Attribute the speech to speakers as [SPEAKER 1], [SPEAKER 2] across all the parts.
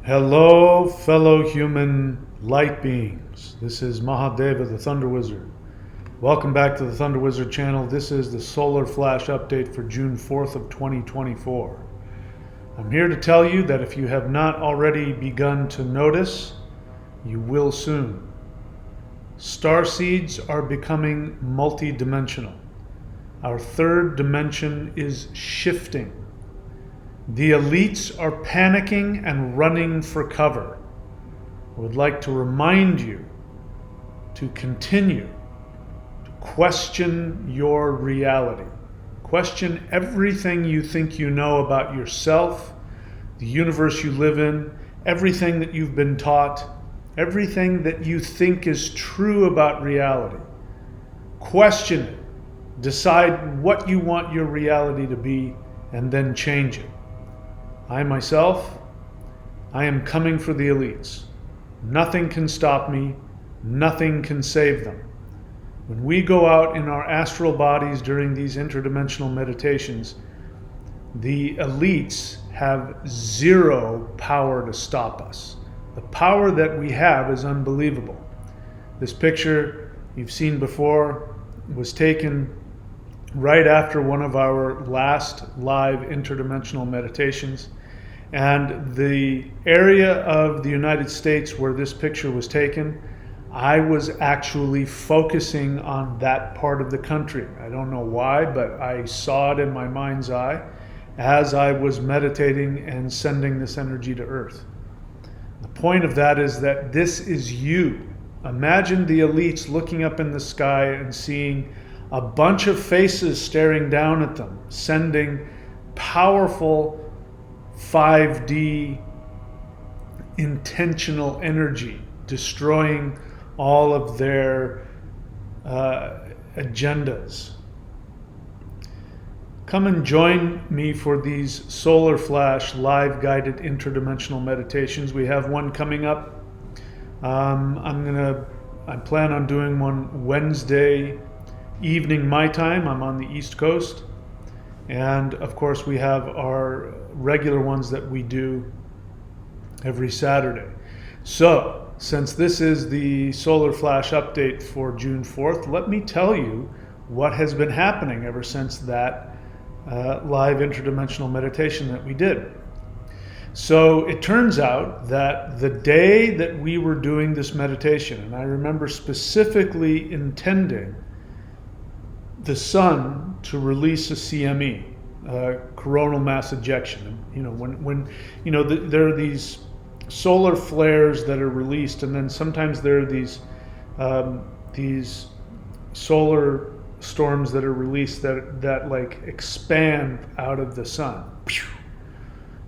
[SPEAKER 1] Hello, fellow human light beings. This is Mahadeva, the Thunder Wizard. Welcome back to the Thunder Wizard channel. This is the solar flash update for June 4th of 2024. I'm here to tell you that if you have not already begun to notice, you will soon. Star seeds are becoming multi-dimensional. Our third dimension is shifting. The elites are panicking and running for cover. I would like to remind you to continue to question your reality. Question everything you think you know about yourself, the universe you live in, everything that you've been taught, everything that you think is true about reality. Question it. Decide what you want your reality to be and then change it. I myself, I am coming for the elites. Nothing can stop me. Nothing can save them. When we go out in our astral bodies during these interdimensional meditations, the elites have zero power to stop us. The power that we have is unbelievable. This picture you've seen before was taken right after one of our last live interdimensional meditations. And the area of the United States where this picture was taken, I was actually focusing on that part of the country. I don't know why, but I saw it in my mind's eye as I was meditating and sending this energy to Earth. The point of that is that this is you. Imagine the elites looking up in the sky and seeing a bunch of faces staring down at them, sending powerful 5D intentional energy, destroying all of their agendas. Come and join me for these solar flash live guided interdimensional meditations. We have one coming up. I plan on doing one Wednesday evening my time. I'm on the East Coast. And of course we have our regular ones that we do every Saturday. So since this is the solar flash update for June 4th, let me tell you what has been happening ever since that live interdimensional meditation that we did. So it turns out that the day that we were doing this meditation, and I remember specifically intending the sun to release a CME, coronal mass ejection. You know, when there are these solar flares that are released, and then sometimes there are these solar storms that are released that like expand out of the sun.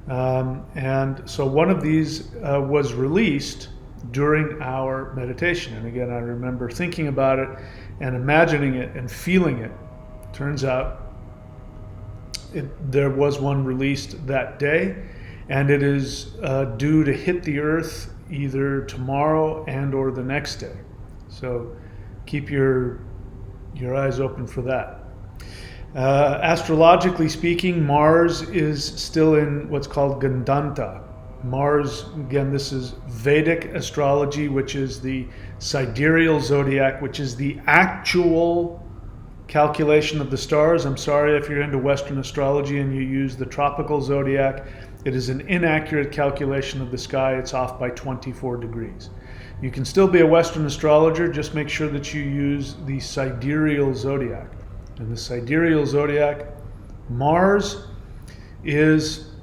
[SPEAKER 1] And so one of these was released during our meditation. And again, I remember thinking about it and imagining it and feeling it. Turns out there was one released that day, and it is due to hit the earth either tomorrow and or the next day. So keep your eyes open for that. Astrologically speaking, Mars is still in what's called Gandanta. Mars, again, this is Vedic astrology, which is the sidereal zodiac, which is the actual calculation of the stars. I'm sorry if you're into Western astrology and you use the tropical zodiac. It is an inaccurate calculation of the sky. It's off by 24 degrees. You can still be a Western astrologer, just make sure that you use the sidereal zodiac. And the sidereal zodiac, Mars is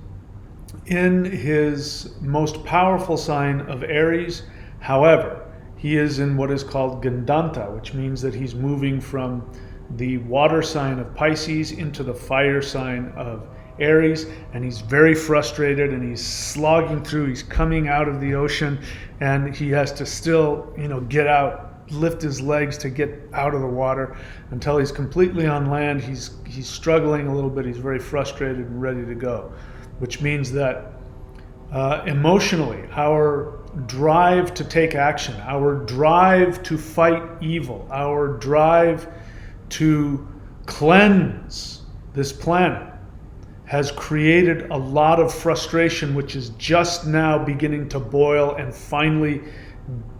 [SPEAKER 1] in his most powerful sign of Aries. However, he is in what is called Gandanta, which means that he's moving from the water sign of Pisces into the fire sign of Aries, and he's very frustrated and he's slogging through. He's coming out of the ocean and he has to still, get out, lift his legs to get out of the water until he's completely on land. He's struggling a little bit. He's very frustrated and ready to go, which means that emotionally, our drive to take action, our drive to fight evil, our drive to cleanse this planet has created a lot of frustration, which is just now beginning to boil and finally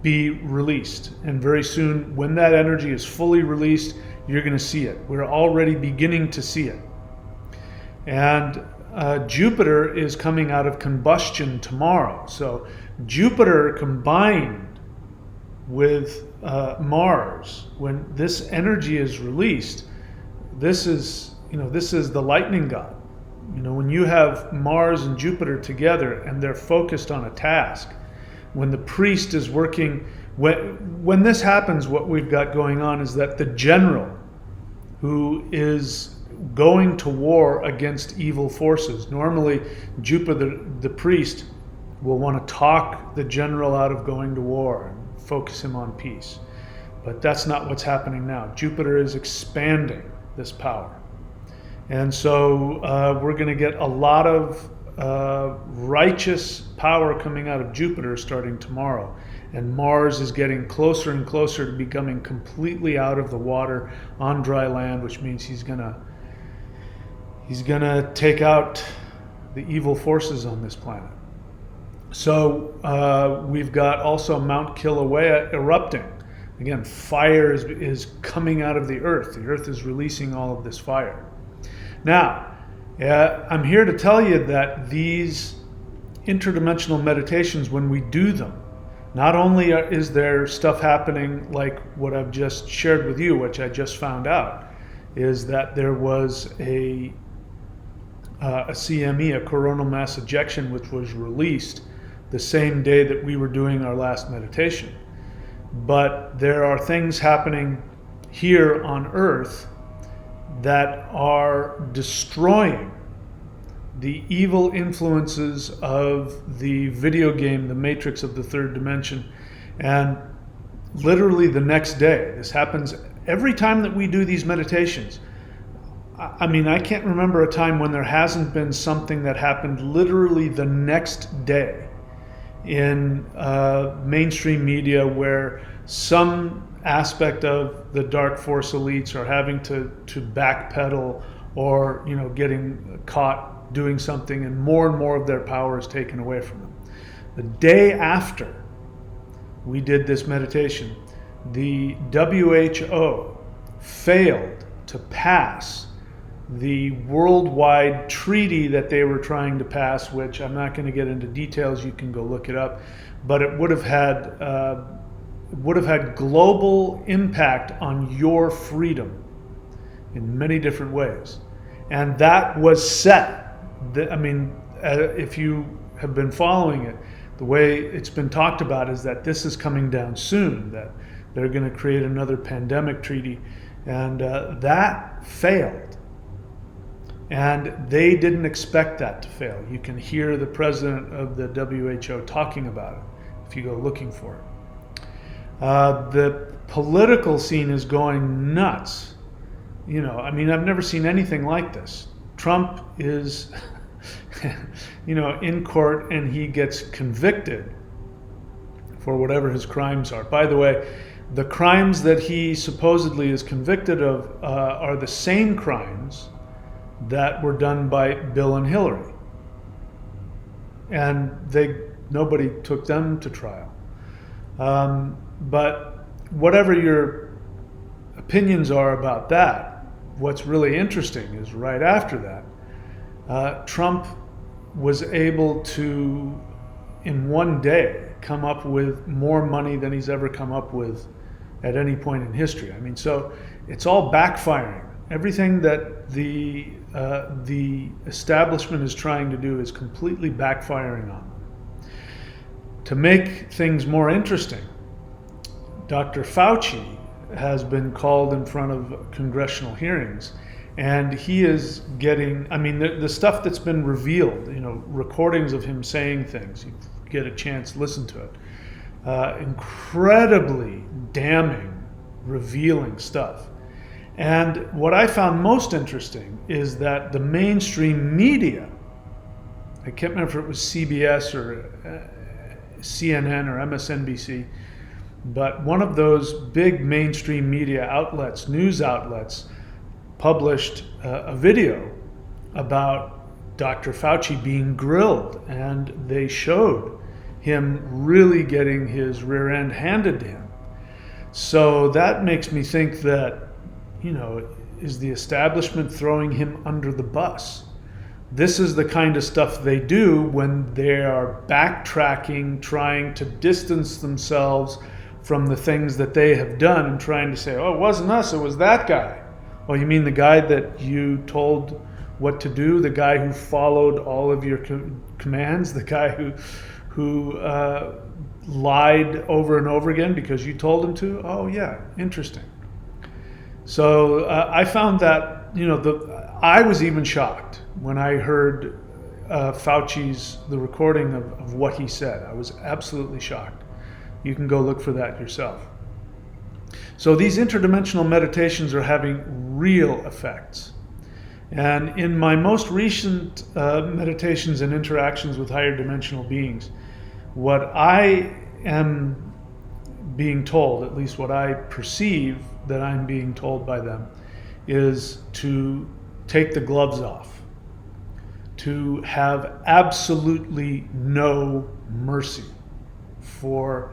[SPEAKER 1] be released. And very soon, when that energy is fully released, you're going to see it. We're already beginning to see it. And Jupiter is coming out of combustion tomorrow. So Jupiter combined with Mars, when this energy is released, this is the lightning god. When you have Mars and Jupiter together and they're focused on a task, when the priest is working, when this happens, what we've got going on is that the general who is going to war against evil forces, normally Jupiter, the priest, will want to talk the general out of going to war and focus him on peace. But that's not what's happening now. Jupiter is expanding this power. And so we're going to get a lot of righteous power coming out of Jupiter starting tomorrow. And Mars is getting closer and closer to becoming completely out of the water on dry land, which means he's gonna take out the evil forces on this planet. So we've got also Mount Kilauea erupting. Again, fire is coming out of the earth. The earth is releasing all of this fire. Now, I'm here to tell you that these interdimensional meditations, when we do them, not only is there stuff happening like what I've just shared with you, which I just found out, is that there was a CME, a coronal mass ejection, which was released the same day that we were doing our last meditation. But there are things happening here on Earth that are destroying the evil influences of the video game, the Matrix of the third dimension. And literally the next day, this happens every time that we do these meditations. I mean, I can't remember a time when there hasn't been something that happened literally the next day in mainstream media where some aspect of the dark force elites are having to backpedal or getting caught doing something, and more of their power is taken away from them. The day after we did this meditation, the WHO failed to pass the worldwide treaty that they were trying to pass, which I'm not going to get into details, you can go look it up, but it would have had global impact on your freedom in many different ways. And that was set. If you have been following it, the way it's been talked about is that this is coming down soon, that they're going to create another pandemic treaty, and that failed. And they didn't expect that to fail. You can hear the president of the WHO talking about it if you go looking for it. The political scene is going nuts. I've never seen anything like this. Trump is, in court, and he gets convicted for whatever his crimes are. By the way, the crimes that he supposedly is convicted of are the same crimes that were done by Bill and Hillary. And nobody took them to trial. But whatever your opinions are about that, what's really interesting is right after that, Trump was able to, in one day, come up with more money than he's ever come up with at any point in history. So it's all backfiring. Everything that the establishment is trying to do is completely backfiring on them. To make things more interesting, Dr. Fauci has been called in front of congressional hearings, and he is getting, the stuff that's been revealed, recordings of him saying things, you get a chance, listen to it, incredibly damning, revealing stuff. And what I found most interesting is that the mainstream media, I can't remember if it was CBS or CNN or MSNBC, but one of those big mainstream media outlets, news outlets, published a video about Dr. Fauci being grilled, and they showed him really getting his rear end handed to him. So that makes me think that, is the establishment throwing him under the bus? This is the kind of stuff they do when they are backtracking, trying to distance themselves from the things that they have done and trying to say, oh, it wasn't us, it was that guy. Oh, you mean the guy that you told what to do, the guy who followed all of your commands, the guy who lied over and over again because you told him to? Oh, yeah, interesting. So I found that, I was even shocked when I heard the recording of what he said. I was absolutely shocked. You can go look for that yourself. So these interdimensional meditations are having real effects. And in my most recent meditations and interactions with higher dimensional beings, what I am being told, at least what I perceive that I'm being told by them, is to take the gloves off, to have absolutely no mercy for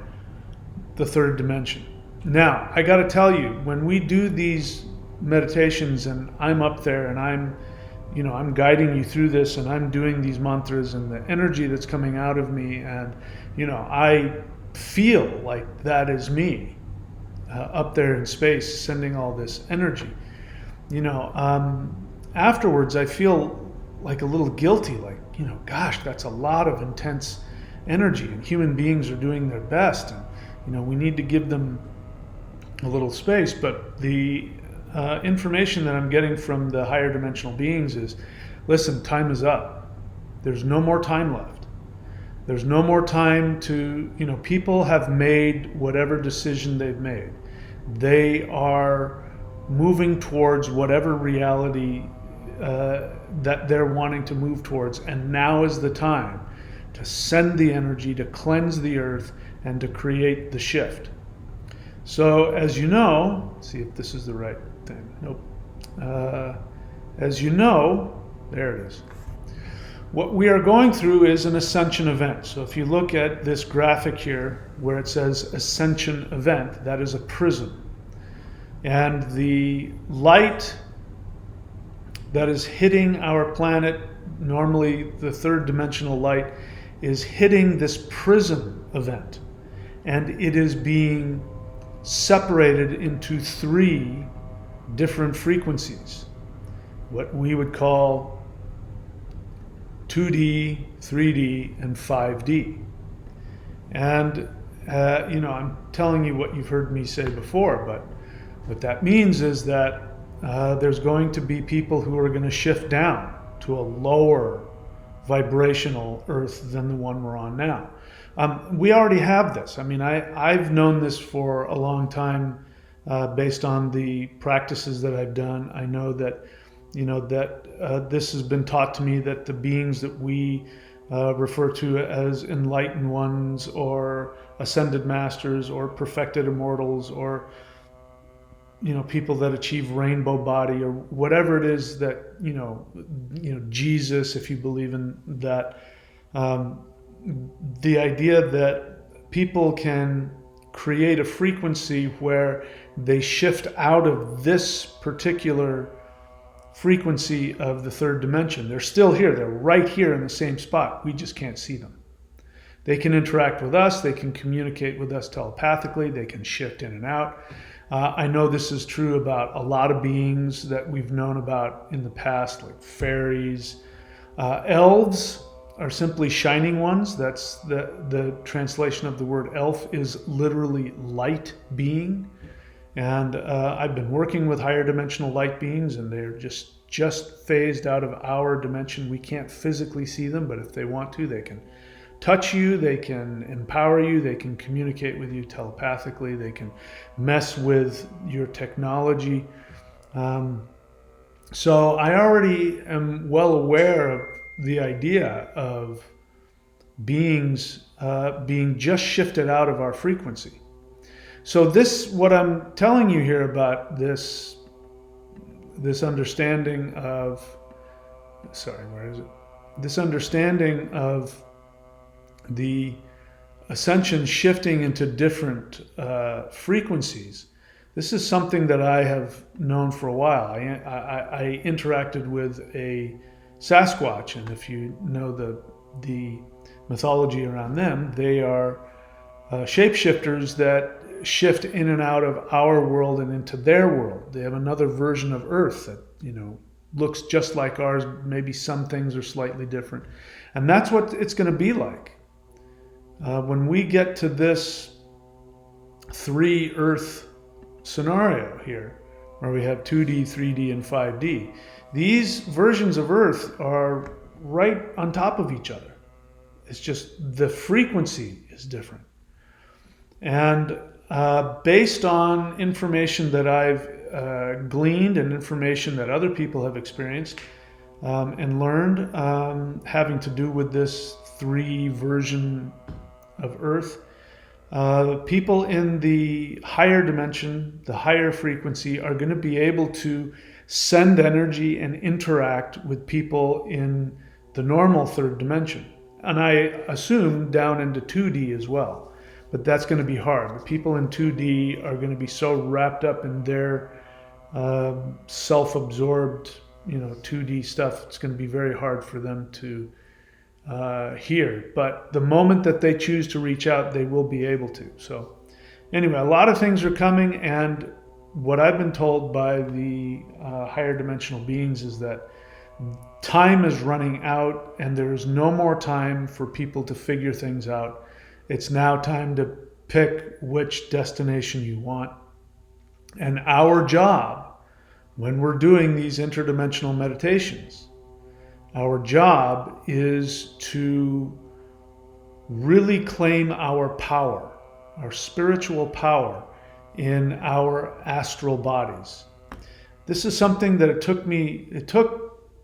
[SPEAKER 1] the third dimension. Now, I got to tell you, when we do these meditations and I'm up there and I'm guiding you through this and I'm doing these mantras and the energy that's coming out of me, and I feel like that is me up there in space sending all this energy. Afterwards I feel like a little guilty, like, gosh, that's a lot of intense energy and human beings are doing their best, and we need to give them a little space. But the information that I'm getting from the higher dimensional beings is, listen, time is up. There's no more time left. There's no more time to, people have made whatever decision they've made. They are moving towards whatever reality that they're wanting to move towards. And now is the time to send the energy, to cleanse the earth, and to create the shift. So as you know, see if this is the right thing. Nope. As you know, there it is. What we are going through is an ascension event. So if you look at this graphic here where it says ascension event, that is a prism. And the light that is hitting our planet, normally the third dimensional light, is hitting this prism event. And it is being separated into 3 different frequencies, what we would call 2D, 3D, and 5D. And, I'm telling you what you've heard me say before, but what that means is that there's going to be people who are going to shift down to a lower vibrational earth than the one we're on now. We already have this. I've known this for a long time based on the practices that I've done. I know that this has been taught to me, that the beings that we refer to as enlightened ones or ascended masters or perfected immortals or people that achieve rainbow body or whatever it is that Jesus, if you believe in that, the idea that people can create a frequency where they shift out of this particular frequency of the third dimension. They're still here. They're right here in the same spot. We just can't see them. They can interact with us. They can communicate with us telepathically. They can shift in and out. I know this is true about a lot of beings that we've known about in the past, like fairies. Elves are simply shining ones. That's the translation of the word elf, is literally light being. And I've been working with higher dimensional light beings, and they're just phased out of our dimension. We can't physically see them, but if they want to, they can touch you, they can empower you, they can communicate with you telepathically, they can mess with your technology. So I already am well aware of the idea of beings being just shifted out of our frequency. So what I'm telling you here about this understanding of, where is it? this understanding of the ascension shifting into different frequencies, this is something that I have known for a while. I interacted with a Sasquatch, and if you know the mythology around them, they are shapeshifters that shift in and out of our world and into their world. They have another version of Earth that, looks just like ours. Maybe some things are slightly different. And that's what it's going to be like. When we get to this 3 Earth scenario here, where we have 2D, 3D, and 5D, these versions of Earth are right on top of each other. It's just the frequency is different. And based on information that I've gleaned and information that other people have experienced and learned, having to do with this 3 version of Earth, people in the higher dimension, the higher frequency, are going to be able to send energy and interact with people in the normal 3rd dimension. And I assume down into 2D as well. But that's going to be hard. The people in 2D are going to be so wrapped up in their self-absorbed, 2D stuff. It's going to be very hard for them to hear. But the moment that they choose to reach out, they will be able to. So anyway, a lot of things are coming, and what I've been told by the higher dimensional beings is that time is running out, and there's no more time for people to figure things out. It's now time to pick which destination you want. And our job, when we're doing these interdimensional meditations, our job is to really claim our power, our spiritual power in our astral bodies. This is something that it took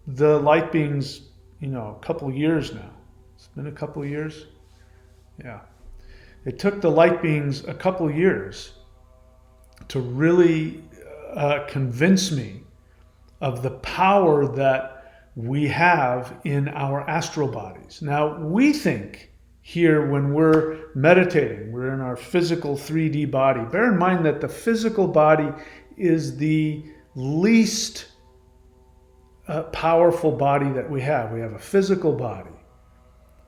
[SPEAKER 1] the light beings, a couple years now. It's been a couple years. Yeah. It took the light beings a couple years to really convince me of the power that we have in our astral bodies. Now, we think here when we're meditating, we're in our physical 3D body. Bear in mind that the physical body is the least powerful body that we have. We have a physical body.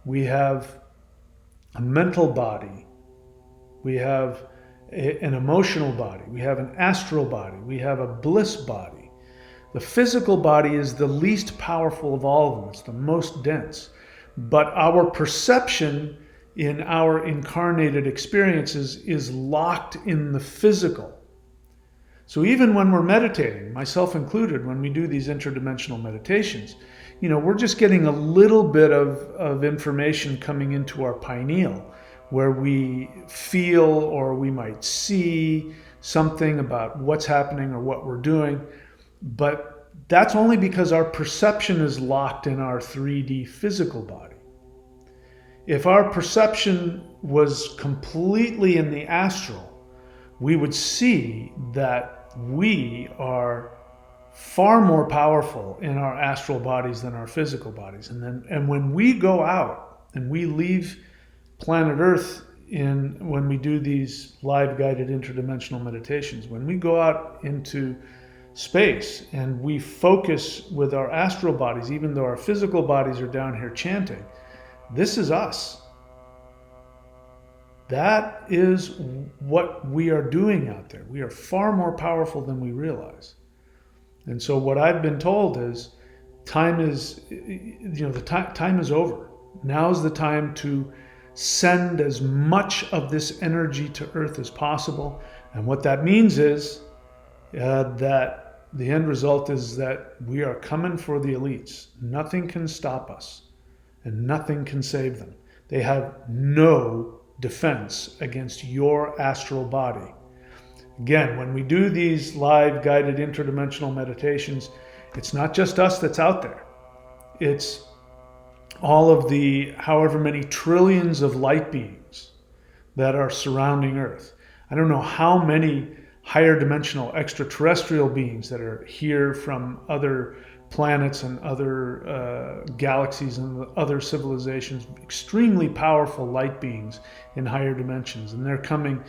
[SPEAKER 1] We have a mental body. We have an emotional body. We have an astral body. We have a bliss body. The physical body is the least powerful of all of them. It's the most dense. But our perception in our incarnated experiences is locked in the physical. So even when we're meditating, myself included, when we do these interdimensional meditations, we're just getting a little bit of information coming into our pineal, where we feel or we might see something about what's happening or what we're doing. But that's only because our perception is locked in our 3D physical body. If our perception was completely in the astral, we would see that we are far more powerful in our astral bodies than our physical bodies. And when we go out and we leave planet Earth when we do these live guided interdimensional meditations, when we go out into space and we focus with our astral bodies, even though our physical bodies are down here chanting, this is us. That is what we are doing out there. We are far more powerful than we realize. And so what I've been told is time is over. Now's the time to send as much of this energy to Earth as possible. And what that means is that the end result is that we are coming for the elites. Nothing can stop us, and nothing can save them. They have no defense against your astral body. Again, when we do these live guided interdimensional meditations, it's not just us that's out there. It's all of the however many trillions of light beings that are surrounding Earth. I don't know how many higher dimensional extraterrestrial beings that are here from other planets and other galaxies and other civilizations, extremely powerful light beings in higher dimensions, and they're coming,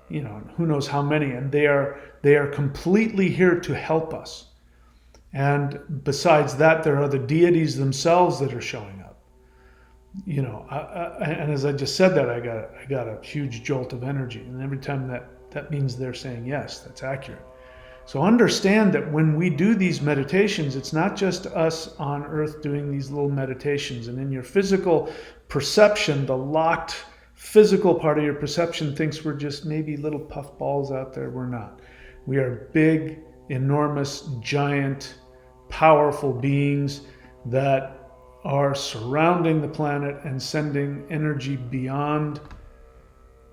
[SPEAKER 1] who knows how many, and they are completely here to help us. And besides that, there are the deities themselves that are showing up. And as I just said that, I got a huge jolt of energy, and every time that means they're saying yes, that's accurate. So understand that when we do these meditations, it's not just us on earth doing these little meditations. And in your physical perception, the locked physical part of your perception thinks we're just maybe little puff balls out there. We're not. We are big, enormous, giant, powerful beings that are surrounding the planet and sending energy beyond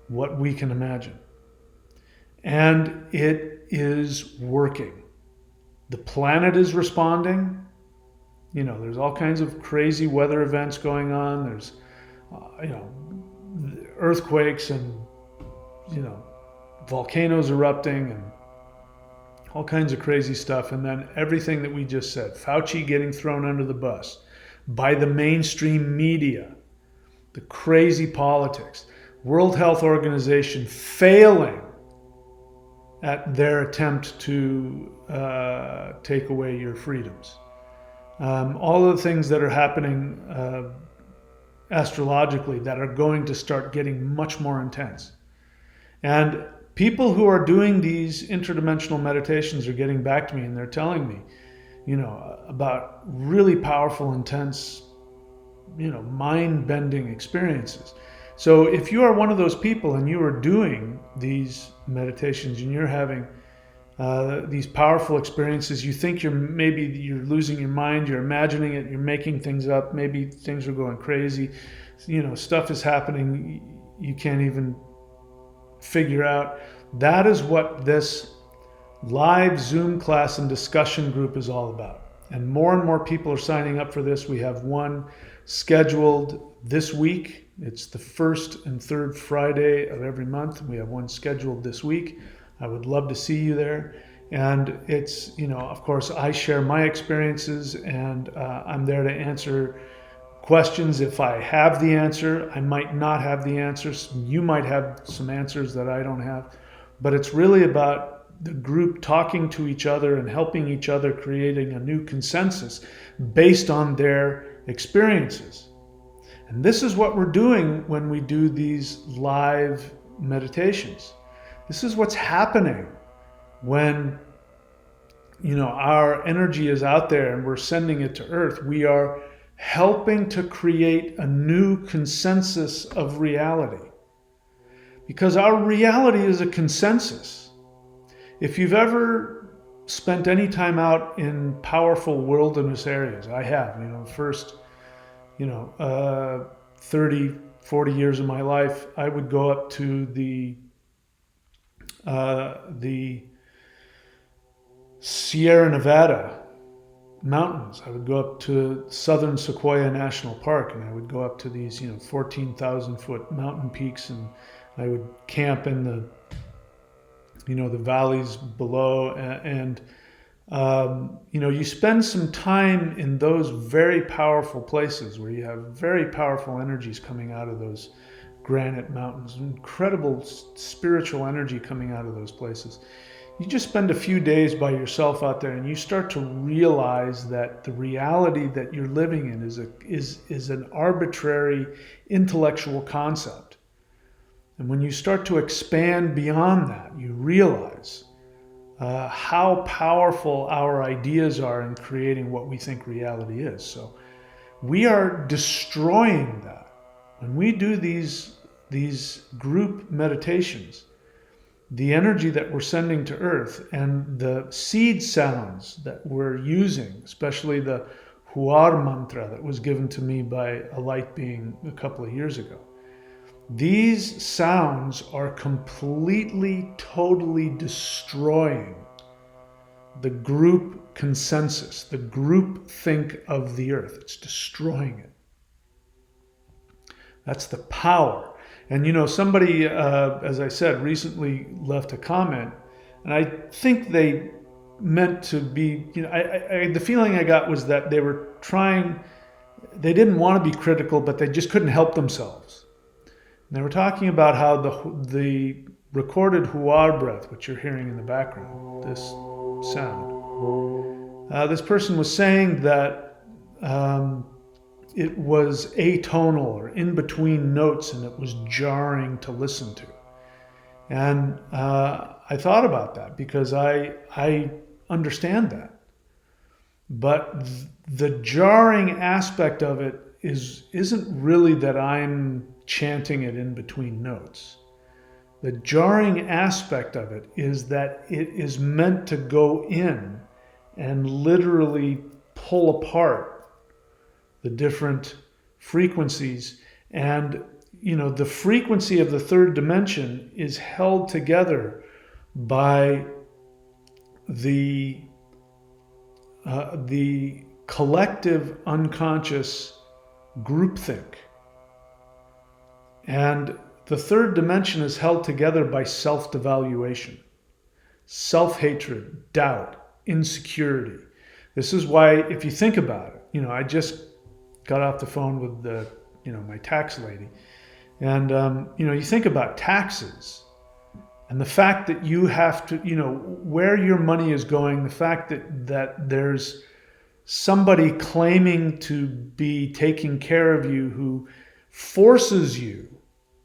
[SPEAKER 1] what we can imagine. And it is working. The planet is responding. There's all kinds of crazy weather events going on. There's, earthquakes and, volcanoes erupting and all kinds of crazy stuff. And then everything that we just said, Fauci getting thrown under the bus by the mainstream media, the crazy politics, World Health Organization failing at their attempt to take away your freedoms. All of the things that are happening astrologically that are going to start getting much more intense. And people who are doing these interdimensional meditations are getting back to me, and they're telling me, about really powerful, intense, mind-bending experiences. So if you are one of those people and you are doing these meditations and you're having these powerful experiences, you think you're losing your mind, you're imagining it, you're making things up, maybe things are going crazy, stuff is happening you can't even figure out. That is what this live Zoom class and discussion group is all about. And more people are signing up for this. We have one scheduled this week. It's the first and third Friday of every month. We have one scheduled this week. I would love to see you there. And it's, of course, I share my experiences, and I'm there to answer questions. If I have the answer, I might not have the answers. You might have some answers that I don't have. But it's really about the group talking to each other and helping each other, creating a new consensus based on their experiences. And this is what we're doing when we do these live meditations. This is what's happening when, our energy is out there and we're sending it to Earth. We are helping to create a new consensus of reality. Because our reality is a consensus. If you've ever spent any time out in powerful wilderness areas, I have, first, 30, 40 years of my life, I would go up to the Sierra Nevada mountains. I would go up to southern Sequoia National Park, and I would go up to these, 14,000 foot mountain peaks, and I would camp in the valleys below, and you spend some time in those very powerful places where you have very powerful energies coming out of those granite mountains, incredible spiritual energy coming out of those places. You just spend a few days by yourself out there, and you start to realize that the reality that you're living in is an arbitrary intellectual concept. And when you start to expand beyond that, you realize how powerful our ideas are in creating what we think reality is. So we are destroying that. When we do these group meditations, the energy that we're sending to Earth and the seed sounds that we're using, especially the Huar mantra that was given to me by a light being a couple of years ago, these sounds are completely, totally destroying the group consensus, the group think of the Earth. It's destroying it. That's the power. And somebody, as I said, recently left a comment, and I think they meant to be, the feeling I got was that they didn't want to be critical, but they just couldn't help themselves. And they were talking about how the recorded huar breath, which you're hearing in the background, this sound, this person was saying that it was atonal or in between notes, and it was jarring to listen to. And I thought about that because I understand that. But the jarring aspect of it isn't really that I'm chanting it in between notes. The jarring aspect of it is that it is meant to go in and literally pull apart the different frequencies. And the frequency of the third dimension is held together by the collective unconscious groupthink. And the third dimension is held together by self-devaluation, self-hatred, doubt, insecurity. This is why, if you think about it, I just got off the phone with my tax lady. And, you think about taxes and the fact that you have to, where your money is going, the fact that there's somebody claiming to be taking care of you who forces you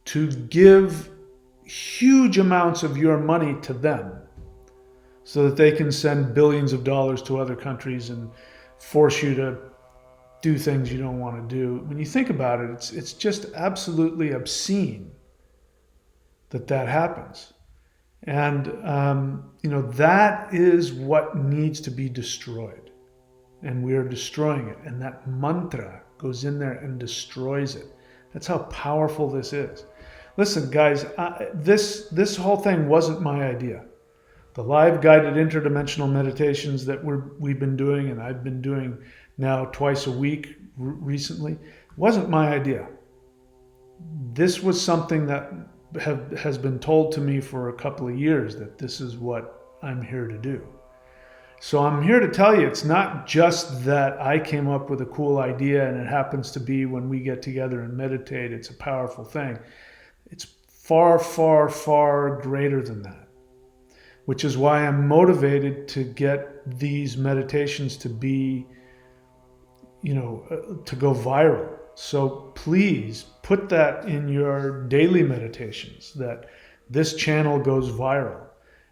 [SPEAKER 1] to give huge amounts of your money to them so that they can send billions of dollars to other countries and force you to do things you don't want to do. When you think about it, it's just absolutely obscene that happens. And, that is what needs to be destroyed. And we are destroying it. And that mantra goes in there and destroys it. That's how powerful this is. Listen, guys, this whole thing wasn't my idea. The live guided interdimensional meditations that we've been doing, and I've been doing now twice a week recently, wasn't my idea. This was something that has been told to me for a couple of years, that this is what I'm here to do. So I'm here to tell you, it's not just that I came up with a cool idea and it happens to be when we get together and meditate, it's a powerful thing. It's far, far, far greater than that, which is why I'm motivated to get these meditations to be, to go viral. So please put that in your daily meditations, that this channel goes viral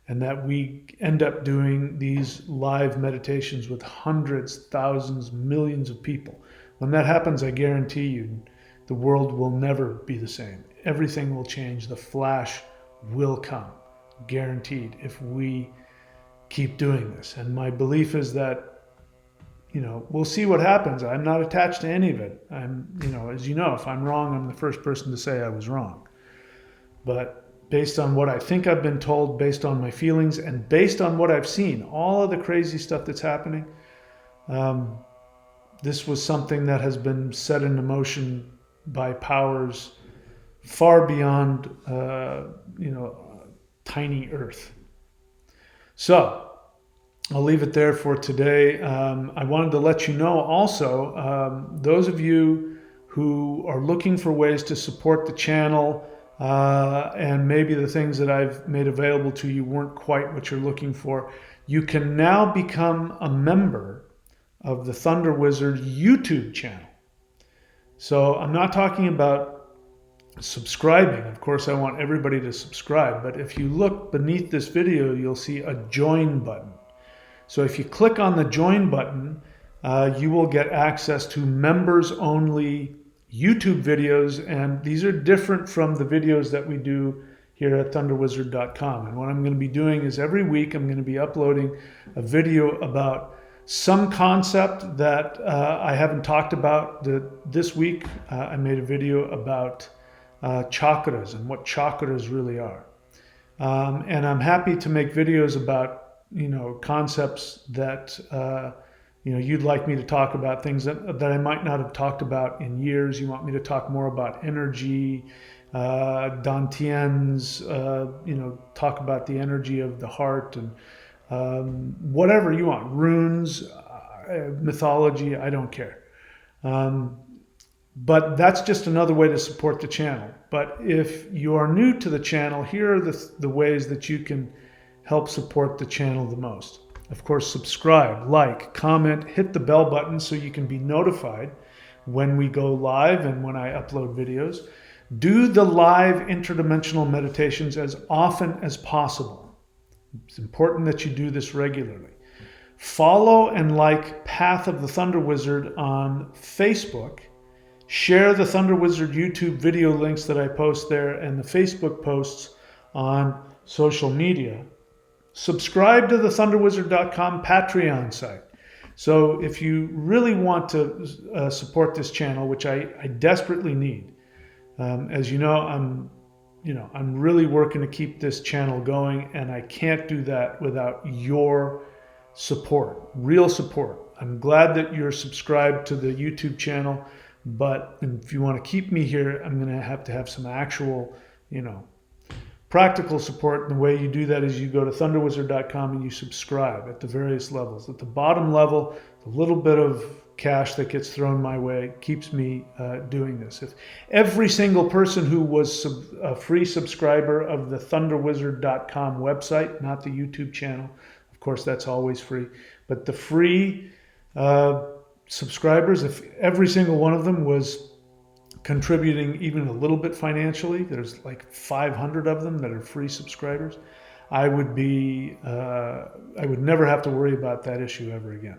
[SPEAKER 1] and that we end up doing these live meditations with hundreds, thousands, millions of people. When that happens, I guarantee you, the world will never be the same. Everything will change. The flash will come, guaranteed, if we keep doing this. And my belief is that, we'll see what happens. I'm not attached to any of it. As you know, if I'm wrong, I'm the first person to say I was wrong. But based on what I think I've been told, based on my feelings, and based on what I've seen, all of the crazy stuff that's happening, this was something that has been set into motion by powers far beyond, tiny Earth. So I'll leave it there for today. I wanted to let you know also, those of you who are looking for ways to support the channel, and maybe the things that I've made available to you weren't quite what you're looking for, you can now become a member of the Thunder Wizard YouTube channel. So I'm not talking about subscribing. Of course, I want everybody to subscribe, but if you look beneath this video, you'll see a join button. So if you click on the join button, you will get access to members only YouTube videos, and these are different from the videos that we do here at thunderwizard.com. And what I'm going to be doing is every week I'm going to be uploading a video about some concept that I haven't talked about. This week I made a video about chakras and what chakras really are. And I'm happy to make videos about concepts that you'd like me to talk about, things that I might not have talked about in years. You want me to talk more about energy, dantians, talk about the energy of the heart, and whatever you want, runes, mythology, I don't care. Um, but that's just another way to support the channel. But if you are new to the channel, here are the ways that you can help support the channel the most. Of course, subscribe, like, comment, hit the bell button so you can be notified when we go live and when I upload videos. Do the live interdimensional meditations as often as possible. It's important that you do this regularly. Follow and like Path of the Thunder Wizard on Facebook. Share the Thunder Wizard YouTube video links that I post there and the Facebook posts on social media. Subscribe to the thunderwizard.com Patreon site. So if you really want to support this channel, which I desperately need, as you know, I'm really working to keep this channel going, and I can't do that without your support, real support. I'm glad that you're subscribed to the YouTube channel, but if you want to keep me here, I'm going to have some actual, practical support. And the way you do that is you go to thunderwizard.com and you subscribe at the various levels. At the bottom level, the little bit of cash that gets thrown my way keeps me doing this. If every single person who was a free subscriber of the thunderwizard.com website, not the YouTube channel, of course that's always free, but the free subscribers, if every single one of them was contributing even a little bit financially, there's like 500 of them that are free subscribers, I would never have to worry about that issue ever again.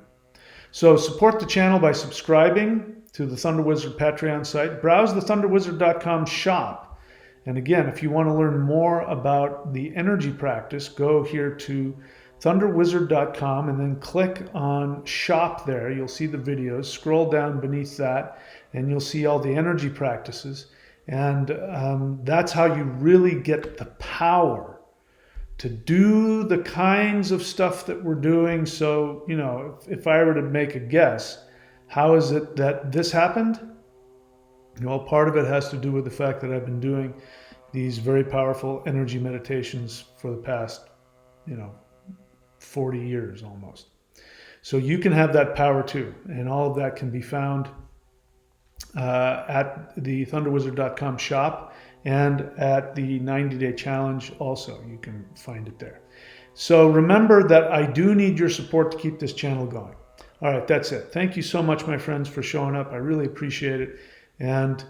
[SPEAKER 1] So support the channel by subscribing to the Thunder Wizard Patreon site. Browse the thunderwizard.com shop. And again, if you want to learn more about the energy practice, go here to thunderwizard.com and then click on shop there. You'll see the videos. Scroll down beneath that and you'll see all the energy practices. And that's how you really get the power to do the kinds of stuff that we're doing. So, if I were to make a guess, how is it that this happened? Well, part of it has to do with the fact that I've been doing these very powerful energy meditations for the past, 40 years almost. So you can have that power too. And all of that can be found at the thunderwizard.com shop and at the 90-day challenge also. You can find it there. So remember that I do need your support to keep this channel going. All right, that's it. Thank you so much, my friends, for showing up. I really appreciate it. And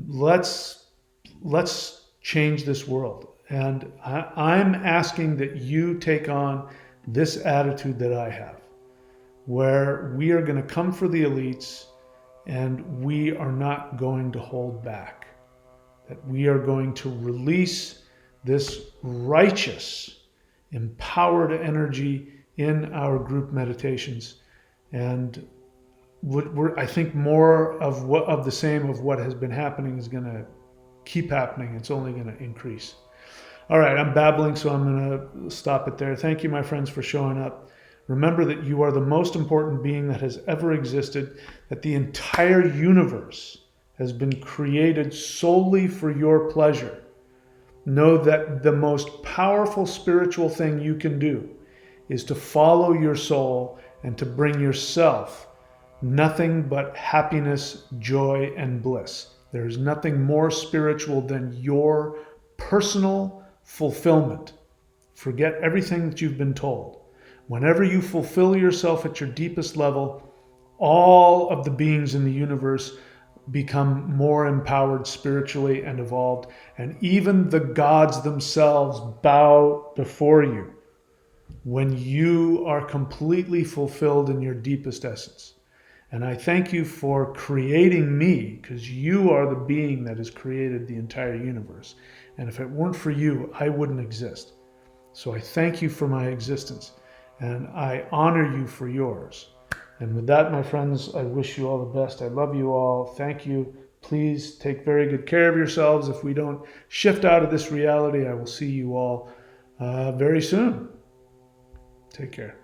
[SPEAKER 1] let's change this world. And I'm asking that you take on this attitude that I have, where we are going to come for the elites and we are not going to hold back. That we are going to release this righteous, empowered energy in our group meditations. And I think more of the same of what has been happening is going to keep happening. It's only going to increase. All right, I'm babbling, so I'm going to stop it there. Thank you, my friends, for showing up. Remember that you are the most important being that has ever existed, that the entire universe has been created solely for your pleasure. Know that the most powerful spiritual thing you can do is to follow your soul and to bring yourself nothing but happiness, joy, and bliss. There is nothing more spiritual than your personal fulfillment. Forget everything that you've been told. Whenever you fulfill yourself at your deepest level, all of the beings in the universe become more empowered spiritually and evolved, and even the gods themselves bow before you when you are completely fulfilled in your deepest essence. And I thank you for creating me, because you are the being that has created the entire universe. And if it weren't for you, I wouldn't exist. So I thank you for my existence, and I honor you for yours. And with that, my friends, I wish you all the best. I love you all. Thank you. Please take very good care of yourselves. If we don't shift out of this reality, I will see you all very soon. Take care.